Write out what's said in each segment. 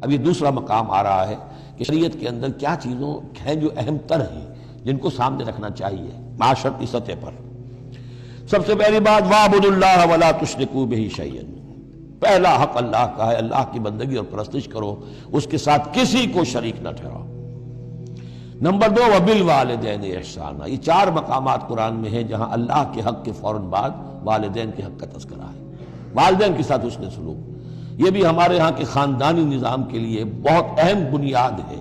اب یہ دوسرا مقام آ رہا ہے کہ شریعت کے اندر کیا چیزوں ہیں جو اہم تر ہیں جن کو سامنے رکھنا چاہیے معاشرتی سطح پر۔ سب سے پہلی بات وَاعْبُدُوا اللَّهَ وَلَا تُشْرِكُوا بِهِ شَيْئًا، پہلا حق اللہ کا ہے، اللہ کی بندگی اور پرستش کرو، اس کے ساتھ کسی کو شریک نہ ٹھہراؤ۔ نمبر 2 وَبِالْوَالِدَيْنِ إِحْسَانًا، یہ 4 مقامات قرآن میں ہیں جہاں اللہ کے حق کے فوراً بعد والدین کے حق کا تذکرہ ہے۔ والدین کے ساتھ حسن سلوک، یہ بھی ہمارے ہاں کے خاندانی نظام کے لیے بہت اہم بنیاد ہے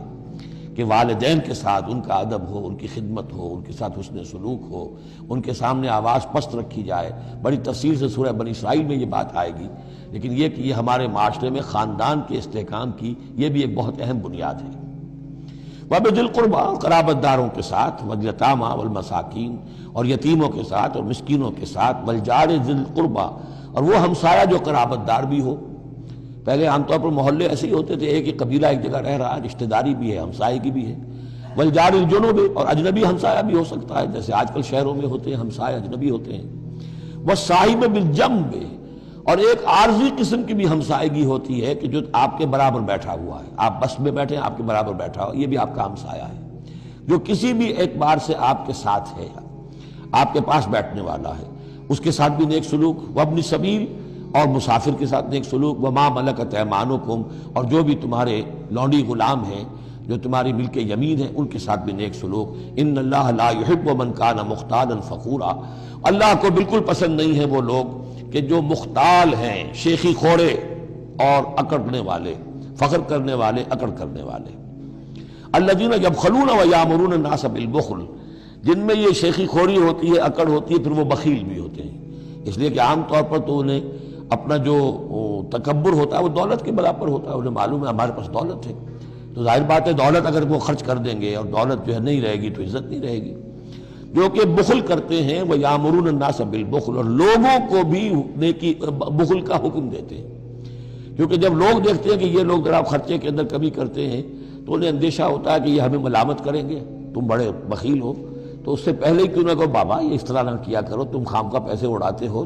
کہ والدین کے ساتھ ان کا ادب ہو، ان کی خدمت ہو، ان کے ساتھ حسن سلوک ہو، ان کے سامنے آواز پست رکھی جائے۔ بڑی تفصیل سے سورہ بنی اسرائیل میں یہ بات آئے گی، لیکن یہ کہ یہ ہمارے معاشرے میں خاندان کے استحکام کی یہ بھی ایک بہت اہم بنیاد ہے۔ وَبِذِي الْقُرْبَىٰ، قرابت داروں کے ساتھ، وَالْيَتَامَىٰ وَالْمَسَاکِین، اور یتیموں کے ساتھ اور مسکینوں کے ساتھ، وَالْجَارِ ذِي الْقُرْبَىٰ، اور وہ ہمسایہ جو قرابت دار بھی ہو۔ پہلے عام طور پر محلے ایسے ہی ہوتے تھے، ایک ہی قبیلہ ایک جگہ رہ رہا ہے، رشتہ داری بھی ہے، ہمسائے کی بھی ہے۔ وَالْجَارِ الْجُنُبِ، اور اجنبی ہمسایہ بھی ہو سکتا ہے، جیسے آج کل شہروں میں ہوتے ہیں ہمسائے اجنبی ہوتے ہیں۔ وَالصَّاحِبِ بِالْجَنبِ، اور ایک عارضی قسم کی بھی ہمسائیگی ہوتی ہے کہ جو آپ کے برابر بیٹھا ہوا ہے، آپ بس میں بیٹھے ہیں آپ کے برابر بیٹھا ہوا، یہ بھی آپ کا ہمسایہ ہے، جو کسی بھی اعتبار سے آپ کے ساتھ ہے، آپ کے پاس بیٹھنے والا ہے، اس کے ساتھ بھی نیک سلوک۔ وابن السبیل، اور مسافر کے ساتھ نیک سلوک۔ وما ملکت ایمانکم، اور جو بھی تمہارے لونڈی غلام ہیں، جو تمہاری ملک یمین ہیں، ان کے ساتھ بھی نیک سلوک۔ ان اللہ لا یحب من کان مختالا فخورا، اللہ کو بالکل پسند نہیں ہیں وہ لوگ کہ جو مختال ہیں، شیخی خوڑے اور اکڑنے والے، فخر کرنے والے، اکڑ کرنے والے۔ الذین یبخلون ویامرون الناس بالبخل، جن میں یہ شیخی خوری ہوتی ہے، اکڑ ہوتی ہے، پھر وہ بخیل بھی ہوتے ہیں، اس لیے کہ عام طور پر تو انہیں اپنا جو تکبر ہوتا ہے وہ دولت کے برابر ہوتا ہے، انہیں معلوم ہے ہمارے پاس دولت ہے، تو ظاہر بات ہے دولت اگر وہ خرچ کر دیں گے اور دولت جو ہے نہیں رہے گی تو عزت نہیں رہے گی۔ جو کہ بخل کرتے ہیں وہ یامرون الناس بالبخل، اور لوگوں کو بھی نیکی بخل کا حکم دیتے ہیں، کیونکہ جب لوگ دیکھتے ہیں کہ یہ لوگ ذرا خرچے کے اندر کمی کرتے ہیں تو انہیں اندیشہ ہوتا ہے کہ یہ ہمیں ملامت کریں گے، تم بڑے بخیل ہو، تو اس سے پہلے ہی کیوں نہ کہو بابا یہ اس طرح نہ کیا کرو، تم خام پیسے اڑاتے ہو،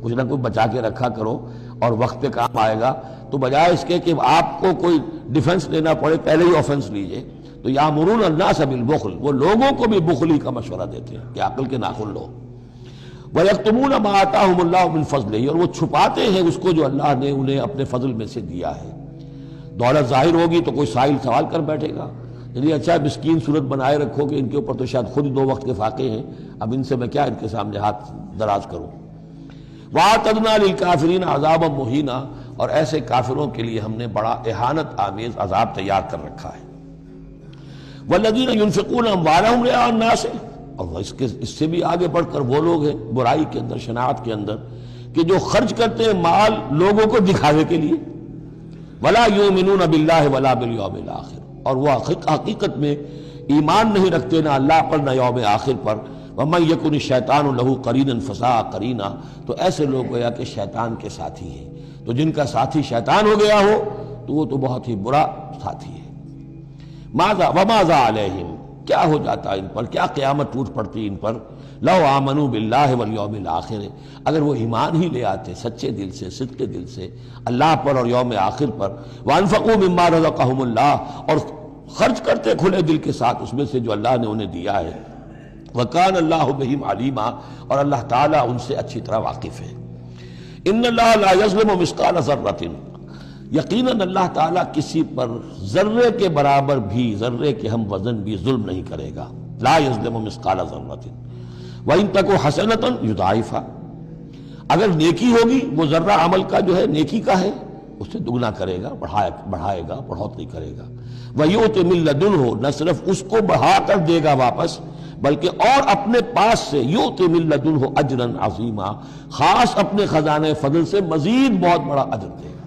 کچھ نہ کچھ بچا کے رکھا کرو اور وقت پہ کام آئے گا، تو بجائے اس کے کہ آپ کو کوئی ڈیفنس لینا پڑے پہلے ہی آفنس لیجئے، تو یامرون الناس بالبخل، وہ لوگوں کو بھی بخلی کا مشورہ دیتے ہیں کہ عقل کے ناخن لو۔ وَيَكْتُمُونَ مَا آتَاهُمُ اللَّهُ مِنْ فَضْلِهِ، اور وہ چھپاتے ہیں اس کو جو اللہ نے انہیں اپنے فضل میں سے دیا ہے۔ دولت ظاہر ہوگی تو کوئی سائل سوال کر بیٹھے گا، یعنی اچھا مسکین صورت بنائے رکھو کہ ان کے اوپر تو شاید خود 2 وقت کے فاقے ہیں، اب ان سے میں کیا ان کے سامنے ہاتھ دراز کروں۔ وَأَعْتَدْنَا لِلْكَافِرِينَ عَذَابًا مُهِينًا، اور ایسے کافروں کے لیے ہم نے بڑا اہانت آمیز عذاب تیار کر رکھا ہے۔ وَالَّذِينَ يُنْفِقُونَ أَمْوَالَهُمْ رِئَاءَ النَّاسِ، اور اس سے بھی آگے بڑھ کر وہ لوگ ہیں برائی کے اندر، شناعت کے اندر، کہ جو خرچ کرتے ہیں مال لوگوں کو دکھاوے کے لیے۔ وَلَا يُؤْمِنُونَ بِاللَّهِ وَلَا بِالْيَوْمِ الْآخِرِ، اور وہ حقیقت میں ایمان نہیں رکھتے نہ اللہ پر نہ یوم آخر پر۔ وَمَن يَكُنِ الشَّيْطَانُ لَهُ قَرِينًا فَسَاءَ قَرِينًا، تو ایسے لوگ گویا کہ شیطان کے ساتھی ہیں، تو جن کا ساتھی شیطان ہو گیا ہو تو وہ تو بہت ہی برا ساتھی ہے۔ وَمَاذَا عَلَيْهِمْ، کیا ہو جاتا ان پر، کیا قیامت ٹوٹ پڑتی ان پر، لَوْ آمَنُوا بِاللَّهِ وَالْيَوْمِ الْآخِرِ، اگر وہ ایمان ہی لے آتے سچے دل سے، صدق دل سے اللہ پر اور یوم آخر پر۔ وَأَنفَقُوا مِمَّا رَزَقَهُمُ اللَّهُ، اور خرچ کرتے کھلے دل کے ساتھ اس میں سے جو اللہ نے انہیں دیا ہے۔ وَكَانَ اللَّهُ بِهِمْ عَلِيمًا، اور اللہ تعالیٰ ان سے اچھی طرح واقف ہے۔ إِنَّ اللَّهَ لَا يَظْلِمُ مِثْقَالَ ذَرَّةٍ، یقیناً اللہ تعالیٰ کسی پر ذرے کے برابر بھی، ذرے کے ہم وزن بھی ظلم نہیں کرے گا۔ لا يَظْلِمُ مِثْقَالَ ذَرَّةٍ وَإِن تَكُ حَسَنَةً يُضَاعِفْهَا، اگر نیکی ہوگی، وہ ذرہ عمل کا جو ہے نیکی کا ہے، اس سے دگنا کرے گا، بڑھائے گا، بڑھوتری کرے گا۔ وَيُؤْتِ مِن لَّدُنْهُ، نہ صرف اس کو بڑھا کر دے گا واپس، بلکہ اور اپنے پاس سے یؤتِ مِن لَّدُنْهُ أَجْرًا عَظِیمًا، خاص اپنے خزانے فضل سے مزید بہت بڑا اجر دے گا۔